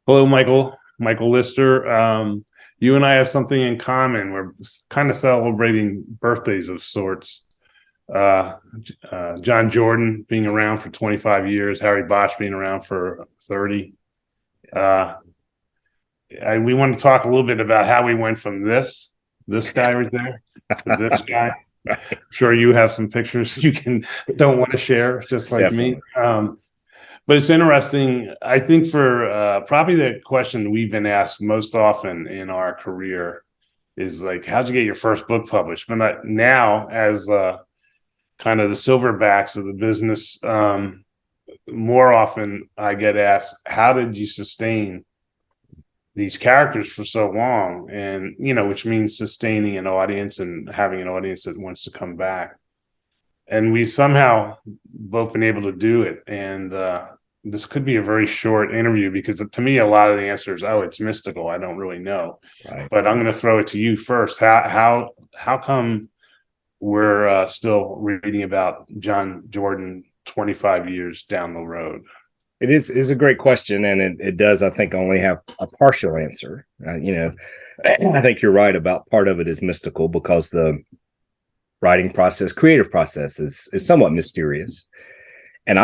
Hello, Michael. Michael Lister. You and I have something in common. We're kind of celebrating birthdays of sorts. John Jordan being around for 25 years, Harry Bosch being around for 30. We want to talk a little bit about how we went from this guy right there to this guy. I'm sure you have some pictures you don't want to share, just like Definitely. me. But it's interesting. I think for probably the question we've been asked most often in our career is like, how'd you get your first book published? But now, as kind of the silverbacks of the business, more often I get asked, how did you sustain these characters for so long? And, which means sustaining an audience and having an audience that wants to come back. And we somehow both been able to do it. And this could be a very short interview because to me, a lot of the answers, it's mystical. I don't really know. Right. But I'm going to throw it to you first. How come we're still reading about John Jordan 25 years down the road? It is a great question, and it does, I think, only have a partial answer. I think you're right about part of it is mystical because the writing process, creative process is somewhat mysterious. And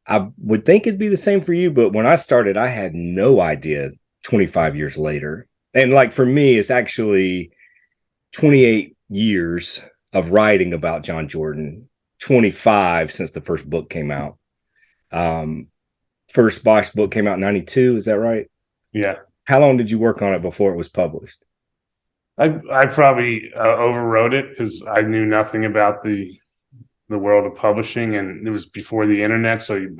I would think it'd be the same for you, but when I started, I had no idea 25 years later. And like for me, it's actually 28 years of writing about John Jordan, 25 since the first book came out. First Bosch book came out in 92. Is that right? Yeah. How long did you work on it before it was published? I probably overwrote it because I knew nothing about the world of publishing, and it was before the internet. So you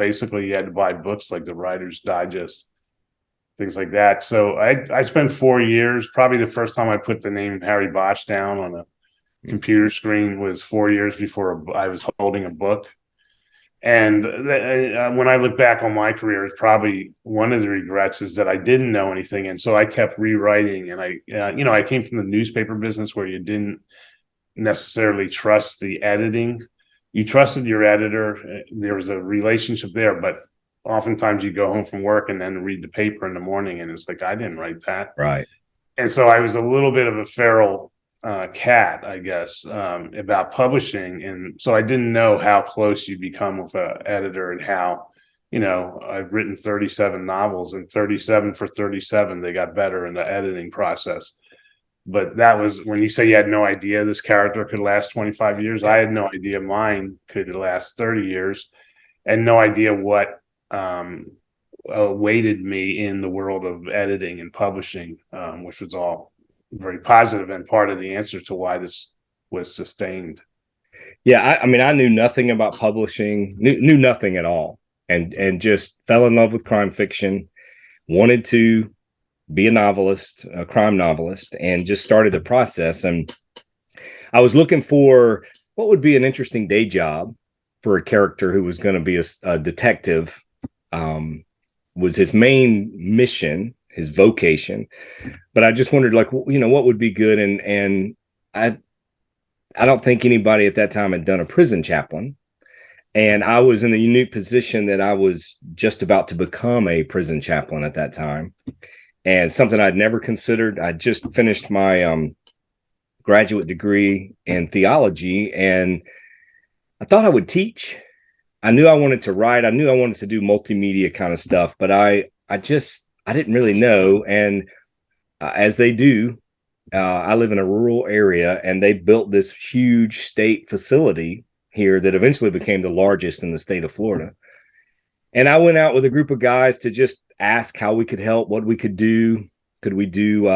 had to buy books like the Writer's Digest, things like that. So I spent 4 years. Probably the first time I put the name Harry Bosch down on a computer screen was 4 years before I was holding a book. And when I look back on my career, it's probably one of the regrets is that I didn't know anything. And so I kept rewriting. And I came from the newspaper business where you didn't necessarily trust the editing. You trusted your editor. There was a relationship there, but oftentimes you go home from work and then read the paper in the morning. And it's like, I didn't write that. Right. And so I was a little bit of a feral cat, I guess, about publishing. And so I didn't know how close you become with an editor and how, I've written 37 novels and 37 for 37, they got better in the editing process. But that was when you say you had no idea this character could last 25 years. I had no idea mine could last 30 years and no idea what awaited me in the world of editing and publishing, which was all very positive and part of the answer to why this was sustained. Yeah, I mean, I knew nothing about publishing, knew nothing at all, and just fell in love with crime fiction, wanted to be a novelist, a crime novelist, and just started the process. And I was looking for what would be an interesting day job for a character who was going to be a detective, was his main mission, his vocation. But I just wondered, like, what would be good. And I don't think anybody at that time had done a prison chaplain. And I was in the unique position that I was just about to become a prison chaplain at that time. And something I'd never considered. I just finished my graduate degree in theology, and I thought I would teach. I knew I wanted to write. I knew I wanted to do multimedia kind of stuff, but I didn't really know. And as they do, I live in a rural area, and they built this huge state facility here that eventually became the largest in the state of Florida. And I went out with a group of guys to just ask how we could help, what we could do. Could we do,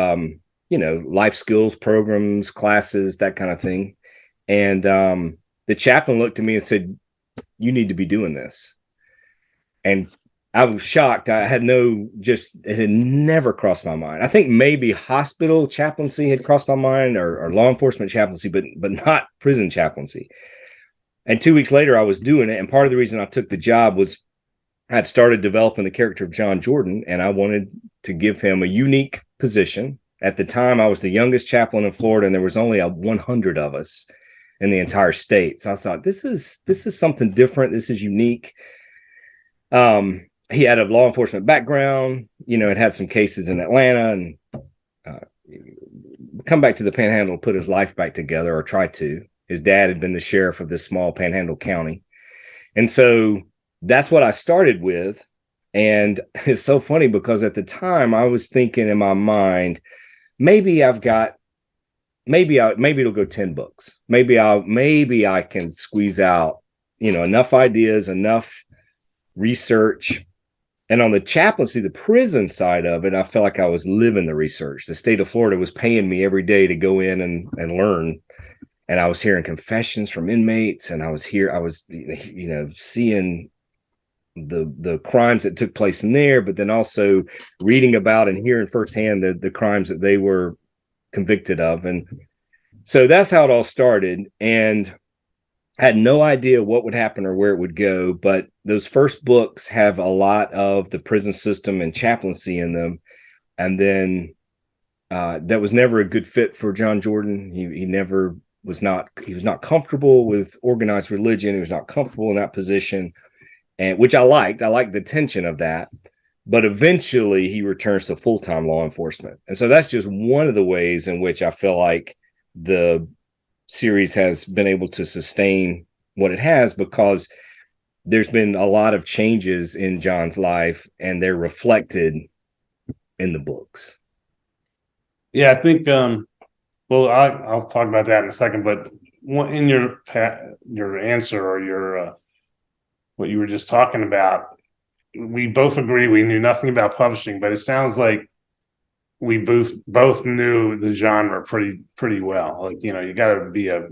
life skills programs, classes, that kind of thing. And the chaplain looked at me and said, "You need to be doing this." And I was shocked. It had never crossed my mind. I think maybe hospital chaplaincy had crossed my mind or law enforcement chaplaincy, but not prison chaplaincy. And 2 weeks later, I was doing it. And part of the reason I took the job was I had started developing the character of John Jordan, and I wanted to give him a unique position. At the time, I was the youngest chaplain in Florida, and there was only 100 of us in the entire state. So I thought, this is something different. This is unique. he had a law enforcement background, it had some cases in Atlanta, and come back to the Panhandle, put his life back together, or try to. His dad had been the sheriff of this small Panhandle county. And so that's what I started with. And it's so funny because at the time I was thinking in my mind, maybe it'll go 10 books. Maybe I can squeeze out, enough ideas, enough research. And on the chaplaincy, the prison side of it, I felt like I was living the research. The state of Florida was paying me every day to go in and learn. And I was hearing confessions from inmates, and I was seeing the crimes that took place in there, but then also reading about and hearing firsthand the crimes that they were convicted of. And so that's how it all started. And I had no idea what would happen or where it would go, but those first books have a lot of the prison system and chaplaincy in them. And then that was never a good fit for John Jordan. He was not comfortable with organized religion. He was not comfortable in that position, and which I liked. I liked the tension of that. But eventually he returns to full-time law enforcement. And so that's just one of the ways in which I feel like the series has been able to sustain what it has, because there's been a lot of changes in John's life, and they're reflected in the books. Yeah, I think well, I'll talk about that in a second, but in your answer, or your what you were just talking about, we both agree we knew nothing about publishing, but it sounds like we both knew the genre pretty well. Like, you got to be I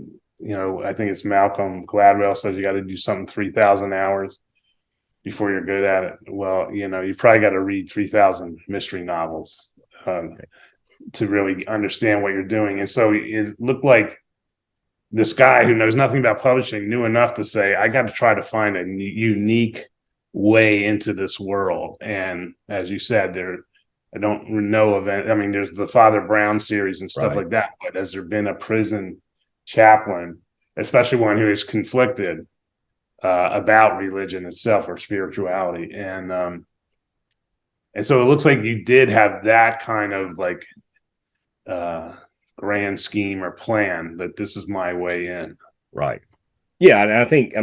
think it's Malcolm Gladwell says you got to do something 3,000 hours before you're good at it. Well, you probably got to read 3,000 mystery novels to really understand what you're doing. And so it looked like this guy who knows nothing about publishing knew enough to say, I got to try to find a unique way into this world. And as you said, I don't know of it. I mean, there's the Father Brown series and stuff like that, but has there been a prison chaplain, especially one who is conflicted about religion itself or spirituality? And so it looks like you did have that kind of like grand scheme or plan, that this is my way in. Right. Yeah. And I think,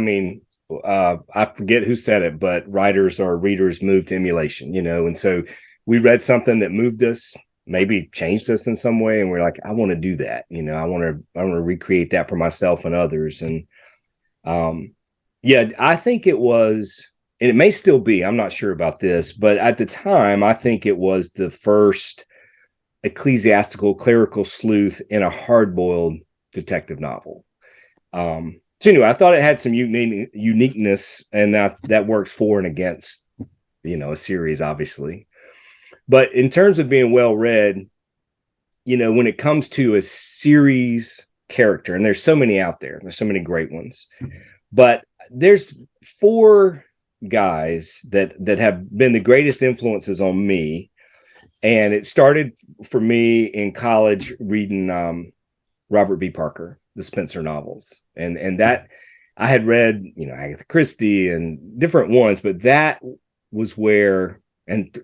I forget who said it, but writers or readers move to emulation, and so we read something that moved us, maybe changed us in some way, and we're like, I want to do that. I want to recreate that for myself and others. And I think it was, and it may still be, I'm not sure about this, but at the time, I think it was the first ecclesiastical clerical sleuth in a hard-boiled detective novel. So anyway, I thought it had some uniqueness, and that works for and against, a series, obviously. But in terms of being well read, when it comes to a series character, and there's so many out there's so many great ones, but there's 4 guys that have been the greatest influences on me. And it started for me in college reading Robert B. Parker, the Spencer novels. And that I had read, Agatha Christie and different ones, but that was where, and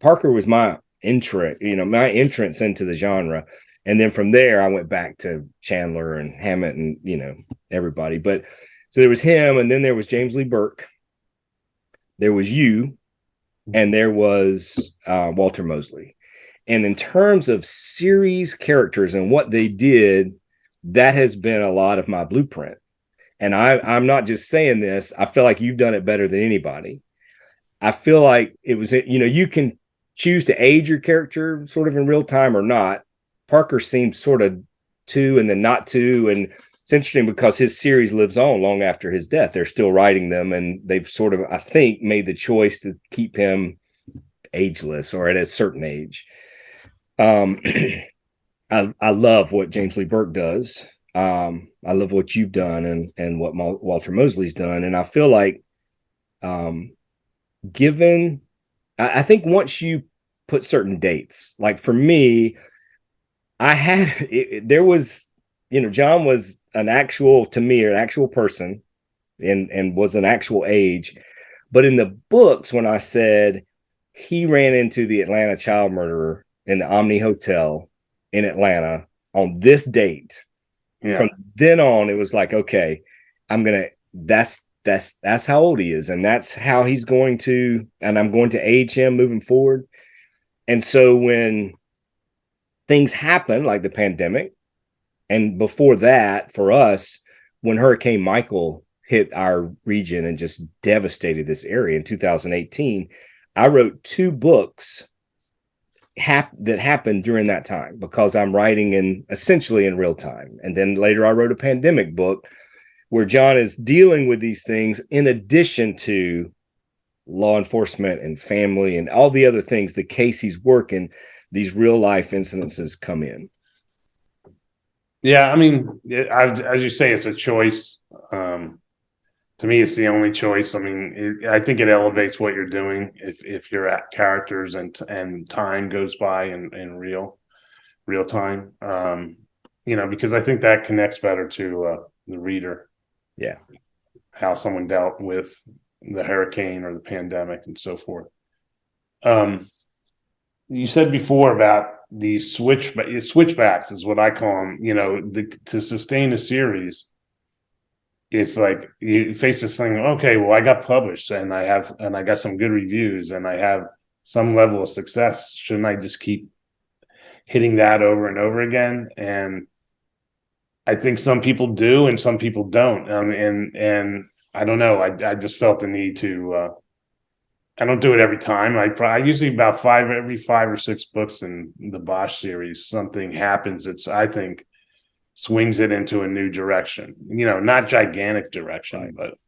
Parker was my entrance into the genre. And then from there, I went back to Chandler and Hammett and, everybody. But so there was him, and then there was James Lee Burke. There was you, and there was Walter Mosley. And in terms of series characters and what they did, that has been a lot of my blueprint. And I'm not just saying this. I feel like you've done it better than anybody. I feel like it was, you can choose to age your character sort of in real time or not. Parker seems sort of to, and then not to. And it's interesting because his series lives on long after his death. They're still writing them, and they've sort of, I think, made the choice to keep him ageless or at a certain age. I love what James Lee Burke does. I love what you've done and what Walter Mosley's done. And I feel like I think once you put certain dates, like for me, there was, John was an actual person and was an actual age, But in the books, when I said he ran into the Atlanta child murderer in the Omni Hotel in Atlanta on this date, from then on, it was like, okay, that's how old he is, and that's how he's going to, and I'm going to age him moving forward. And so when things happen like the pandemic, and before that, for us, when Hurricane Michael hit our region and just devastated this area in 2018, I wrote 2 books that happened during that time, because I'm writing essentially in real time. And then later I wrote a pandemic book where John is dealing with these things in addition to law enforcement and family and all the other things, the case he's working, these real life incidences come in. Yeah, I mean, as you say, it's a choice. To me, it's the only choice. I mean, I think it elevates what you're doing if you're at characters and time goes by in real time. Because I think that connects better to the reader. Yeah, how someone dealt with the hurricane or the pandemic and so forth. You said before about these switchbacks is what I call them. To sustain a series, it's like you face this thing. Okay, well, I got published and I got some good reviews and I have some level of success. Shouldn't I just keep hitting that over and over again? And I think some people do and some people don't. And I don't know. I just felt the need to. I don't do it every time. I usually about every 5 or 6 books in the Bosch series, something happens. I think swings it into a new direction. Not gigantic direction, but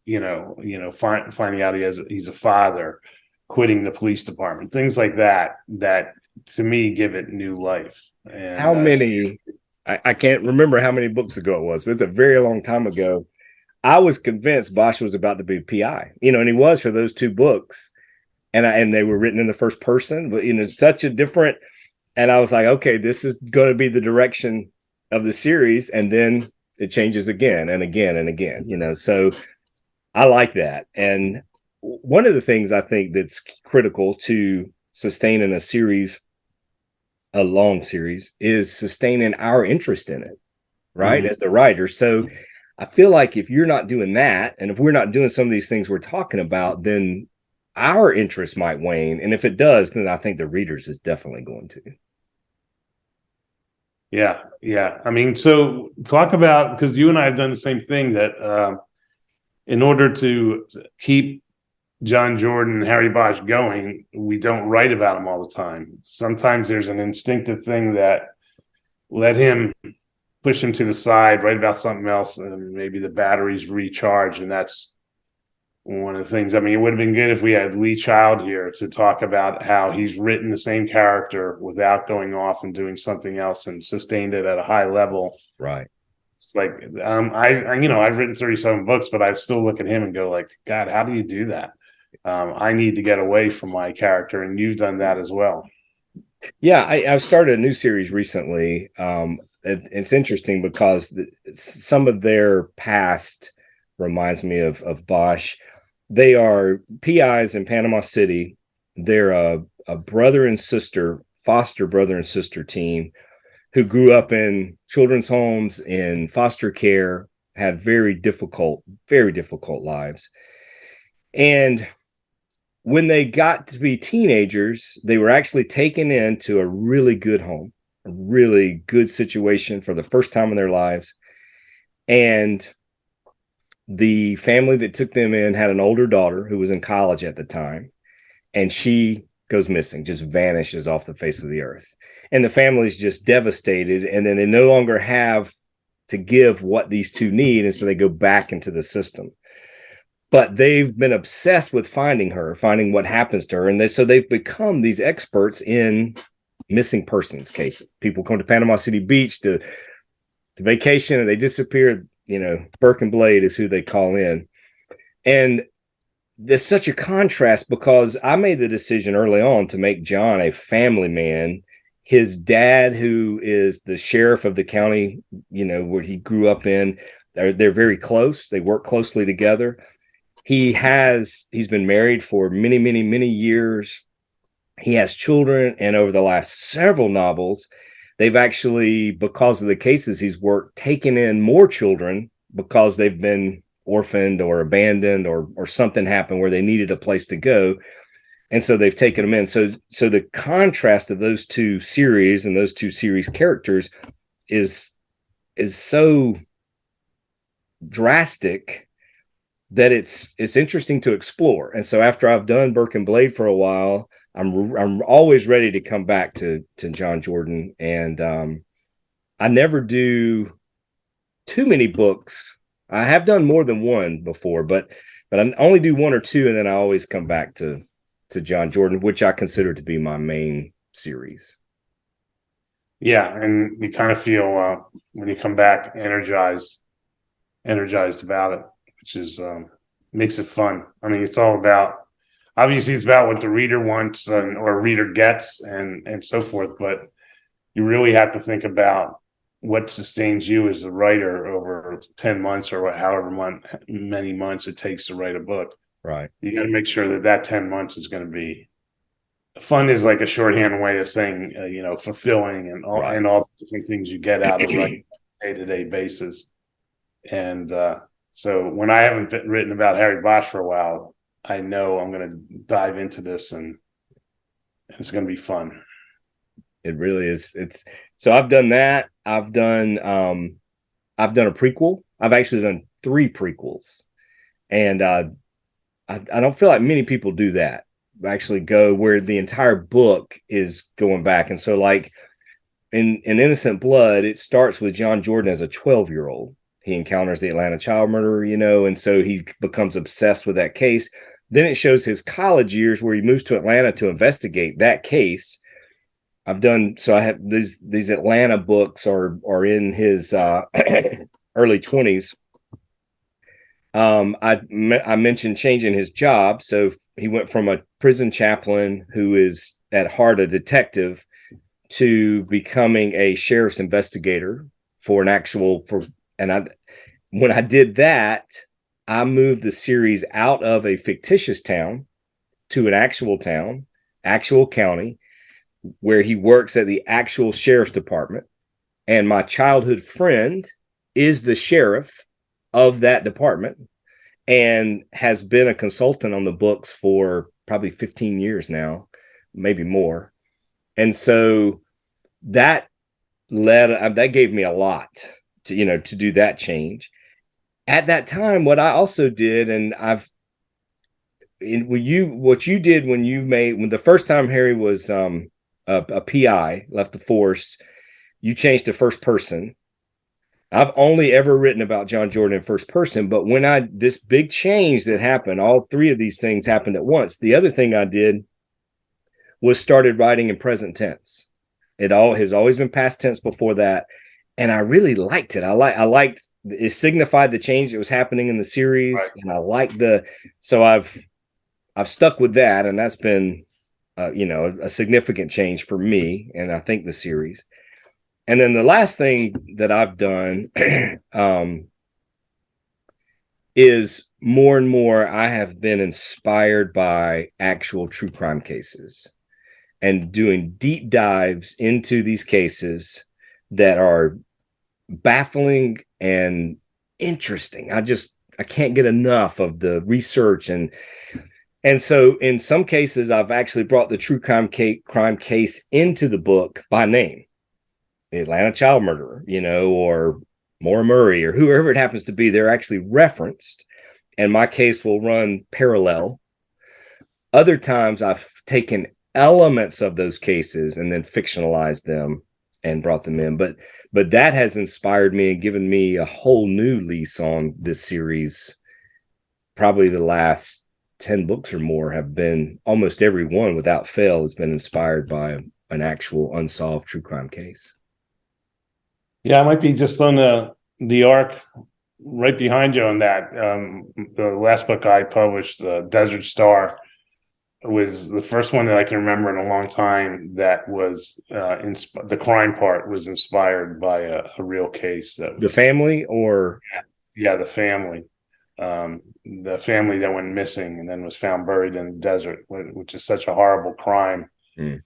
finding out he's a father, quitting the police department, things like that. That to me give it new life. And how many? I can't remember how many books ago it was, but it's a very long time ago. I was convinced Bosch was about to be PI, and he was for those 2 books, and they were written in the first person, but such a different. And I was like, okay, this is going to be the direction of the series, and then it changes again and again and again. So I like that. And one of the things I think that's critical to sustaining a long series, is sustaining our interest in it, right? As the writer. So I feel like if you're not doing that, and if we're not doing some of these things we're talking about, then our interest might wane. And if it does, then I think the readers is definitely going to. Yeah. I mean, so talk about, because you and I have done the same thing, that in order to keep John Jordan and Harry Bosch going, we don't write about him all the time. Sometimes there's an instinctive thing that let him push him to the side, write about something else, and maybe the batteries recharge. And that's one of the things. I mean, it would have been good if we had Lee Child here to talk about how he's written the same character without going off and doing something else and sustained it at a high level. Right. It's like, I've written 37 books, but I still look at him and go like, God, how do you do that? I need to get away from my character, and you've done that as well. Yeah, I've started a new series recently. It's interesting because some of their past reminds me of Bosch. They are PIs in Panama City. They're a brother and sister, foster brother and sister team who grew up in children's homes, in foster care, had very difficult lives. And when they got to be teenagers, they were actually taken into a really good home, a really good situation for the first time in their lives. And the family that took them in had an older daughter who was in college at the time, and she goes missing, just vanishes off the face of the earth. And the family's just devastated, and then they no longer have to give what these two need, and so they go back into the system. But they've been obsessed with finding what happens to her. And they've become these experts in missing persons cases. People come to Panama City Beach to vacation and they disappear. Burke and Blade is who they call in. And there's such a contrast because I made the decision early on to make John a family man. His dad, who is the sheriff of the county, where he grew up in, they're very close. They work closely together. he's been married for many, many, many years. He has children, and over the last several novels, they've actually, because of the cases he's worked, taken in more children because they've been orphaned or abandoned or something happened where they needed a place to go. And so they've taken them in. So the contrast of those two series and those two series characters is so drastic that it's interesting to explore. And so after I've done Burke and Blade for a while, I'm always ready to come back to John Jordan. And I never do too many books. I have done more than one before, but I only do one or two, and then I always come back to John Jordan, which I consider to be my main series. Yeah, and you kind of feel when you come back energized about it, which is makes it fun. I mean, it's all about, obviously it's about what the reader wants or reader gets and so forth, but you really have to think about what sustains you as a writer over 10 months or however many months it takes to write a book. Right. You got to make sure that 10 months is going to be fun, is like a shorthand way of saying, fulfilling and all, Right. and all the different things you get out of writing on a day-to-day basis. And so when I haven't written about Harry Bosch for a while, I know I'm going to dive into this and it's going to be fun. It really is. So I've done that. I've done a prequel. I've actually done 3 prequels, and I don't feel like many people do that. Actually, go where the entire book is going back. And so, like in Innocent Blood, it starts with John Jordan as a 12-year-old. He encounters the Atlanta child murderer, and so he becomes obsessed with that case. Then it shows his college years where he moves to Atlanta to investigate that case. I have these Atlanta books are in his early 20s. I mentioned changing his job. So he went from a prison chaplain who is at heart a detective to becoming a sheriff's investigator when I did that, I moved the series out of a fictitious town to an actual town, actual county, where he works at the actual sheriff's department. And my childhood friend is the sheriff of that department and has been a consultant on the books for probably 15 years now, maybe more. And so that gave me a lot to do that change. At that time, what I also did, and what you did when the first time Harry was a PI, left the force, you changed to first person. I've only ever written about John Jordan in first person, but when this big change that happened, all 3 of these things happened at once. The other thing I did was started writing in present tense. It has always been past tense before that, and I really liked it. I liked it, signified the change that was happening in the series, right. And I liked so I've stuck with that, and that's been a significant change for me, and I think the series. And then the last thing that I've done is more and more I have been inspired by actual true crime cases and doing deep dives into these cases that are baffling and interesting. I can't get enough of the research. And so in some cases, I've actually brought the true crime case into the book by name. The Atlanta child murderer, or Maura Murray, or whoever it happens to be, they're actually referenced, and my case will run parallel. Other times I've taken elements of those cases and then fictionalized them and brought them in. But that has inspired me and given me a whole new lease on this series. Probably the last 10 books or more have been, almost every one without fail has been inspired by an actual unsolved true crime case. Yeah, I might be just on the arc right behind you on that. The last book I published, Desert Star, was the first one that I can remember in a long time that was the crime part was inspired by a real case. That was, the family, or yeah, the family. the family that went missing and then was found buried in the desert, which is such a horrible crime. Mm.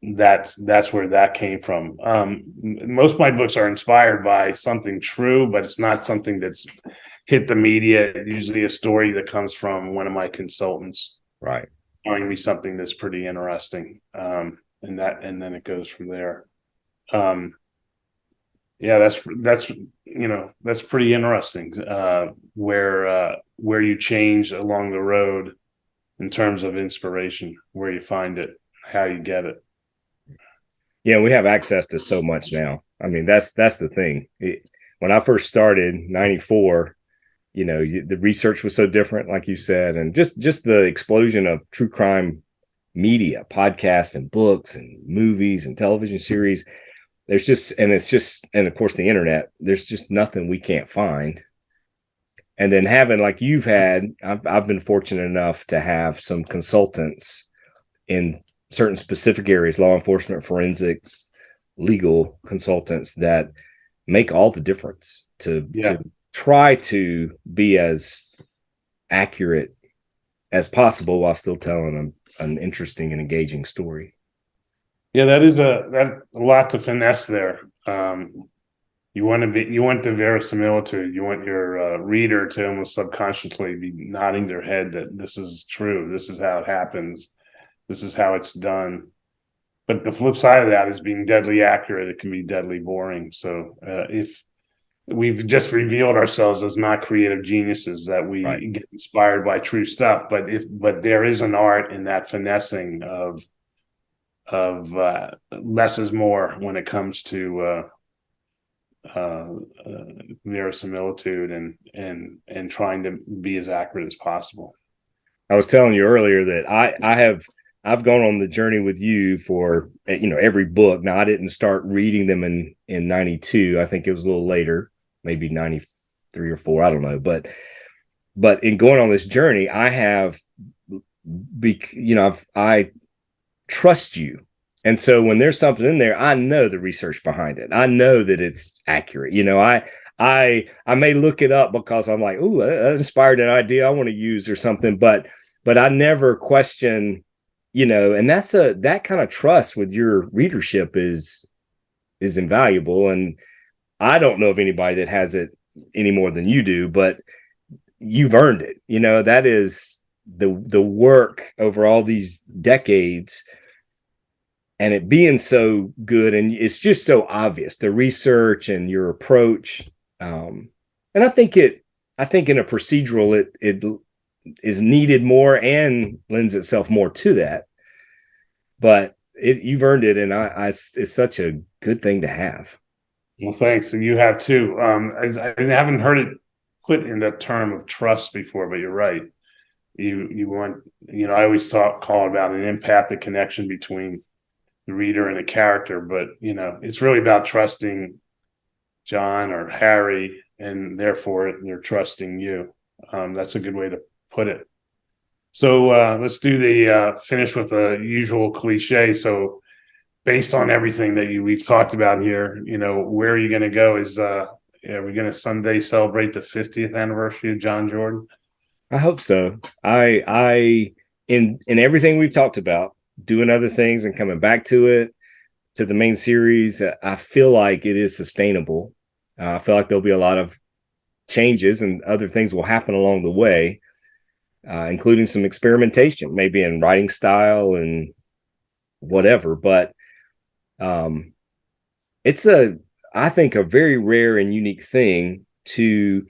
That's where that came from. Most of my books are inspired by something true, but it's not something that's hit the media. Usually a story that comes from one of my consultants, Right. telling me something that's pretty interesting. And then it goes from there. Yeah, that's that's pretty interesting. Where you change along the road in terms of inspiration, where you find it, how you get it. Yeah, we have access to so much now. I mean, that's the thing. When I first started, 94, the research was so different, like you said, and just the explosion of true crime media, podcasts and books and movies and television series. And of course the internet, there's just nothing we can't find. And then having, like you've had, I've been fortunate enough to have some consultants in certain specific areas, law enforcement, forensics, legal consultants that make all the difference to try to be as accurate as possible while still telling an interesting and engaging story. Yeah, that's a lot to finesse there. You want the verisimilitude. You want your reader to almost subconsciously be nodding their head that this is true. This is how it happens. This is how it's done. But the flip side of that is being deadly accurate. It can be deadly boring. So if we've just revealed ourselves as not creative geniuses, that we get inspired by true stuff, but there is an art in that finessing of less is more when it comes to verisimilitude and trying to be as accurate as possible. I was telling you earlier that I've gone on the journey with you for every book. Now, I didn't start reading them in 92. I think it was a little later, maybe 93 or 4. I don't know. But in going on this journey, I trust you. And so when there's something in there, I know the research behind it. I know that it's accurate. I may look it up because I'm like, ooh, that inspired an idea I want to use or something. But I never question, and that kind of trust with your readership is invaluable. And I don't know of anybody that has it any more than you do, but you've earned it. That is the work over all these decades, and it being so good, and it's just so obvious, the research and your approach. And I think in a procedural, it is needed more and lends itself more to that. But you've earned it, and it's such a good thing to have. Well, thanks, and you have too. I haven't heard it put in that term of trust before, but you're right. You want, I always call about an empathic connection between the reader and the character, but it's really about trusting John or Harry, and therefore they're trusting you. That's a good way to put it. So let's do the finish with the usual cliche. So based on everything that we've talked about here, where are you going to go? Are we going to Sunday celebrate the 50th anniversary of John Jordan? I hope so. I in everything we've talked about, doing other things and coming back to the main series, I feel like it is sustainable. I feel like there'll be a lot of changes and other things will happen along the way, including some experimentation, maybe in writing style and whatever. But it's I think, a very rare and unique thing to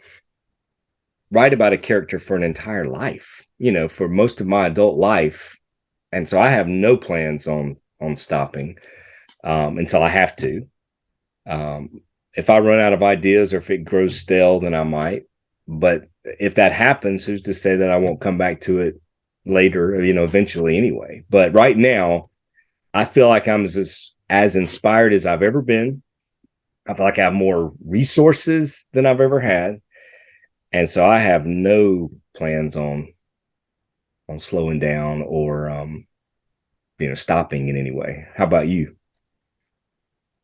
write about a character for an entire life, for most of my adult life. And so I have no plans on stopping until I have to. If I run out of ideas or if it grows stale, then I might. But if that happens, who's to say that I won't come back to it later, eventually anyway. But right now, I feel like I'm as inspired as I've ever been. I feel like I have more resources than I've ever had. And so I have no plans on slowing down or stopping in any way. How about you?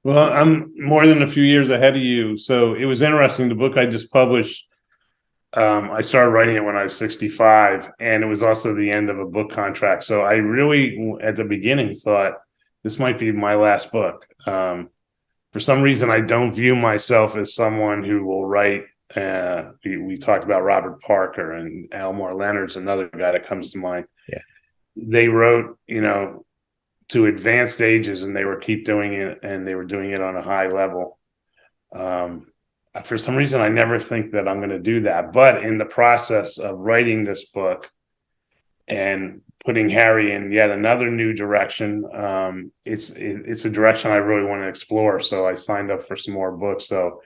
Well, I'm more than a few years ahead of you. So it was interesting. The book I just published I started writing it when I was 65, and it was also the end of a book contract. So I really, at the beginning, thought this might be my last book. For some reason, I don't view myself as someone who will write. We talked about Robert Parker and Elmore Leonard's another guy that comes to mind. Yeah. They wrote, to advanced ages, and they were keep doing it, and they were doing it on a high level. For some reason, I never think that I'm going to do that. But in the process of writing this book and putting Harry in yet another new direction, it's a direction I really want to explore. So I signed up for some more books. So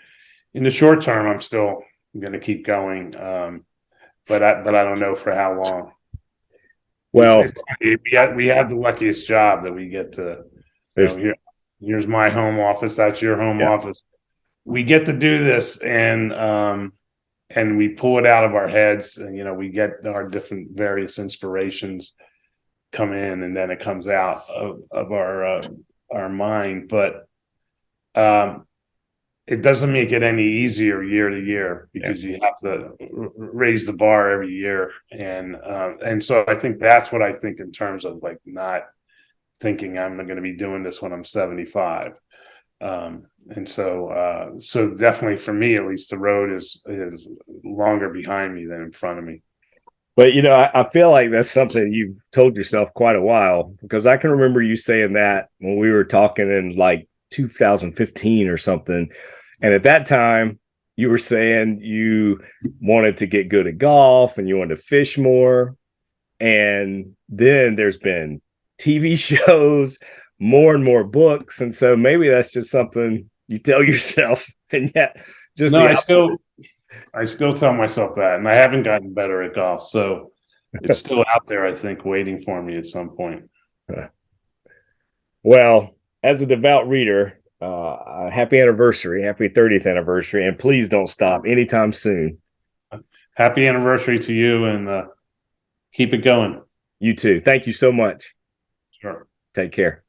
in the short term, I'm still going to keep going, but I don't know for how long. Well, we have the luckiest job that we get to. Here's my home office. That's your home office. We get to do this, and we pull it out of our heads, and we get our different various inspirations come in, and then it comes out of our mind. But it doesn't make it any easier year to year, because you have to raise the bar every year, and so I think that's what I think in terms of like not thinking I'm going to be doing this when I'm 75. And so definitely for me, at least, the road is longer behind me than in front of me. But I feel like that's something you've told yourself quite a while, because I can remember you saying that when we were talking in like 2015 or something. And at that time, you were saying you wanted to get good at golf and you wanted to fish more. And then there's been TV shows, more and more books. And so maybe that's just something you tell yourself. And yet, just no, I still tell myself that, and I haven't gotten better at golf. So it's still out there, I think, waiting for me at some point. Well, as a devout reader, happy anniversary, happy 30th anniversary, and please don't stop anytime soon. Happy anniversary to you, and keep it going. You too. Thank you so much. Sure. Take care.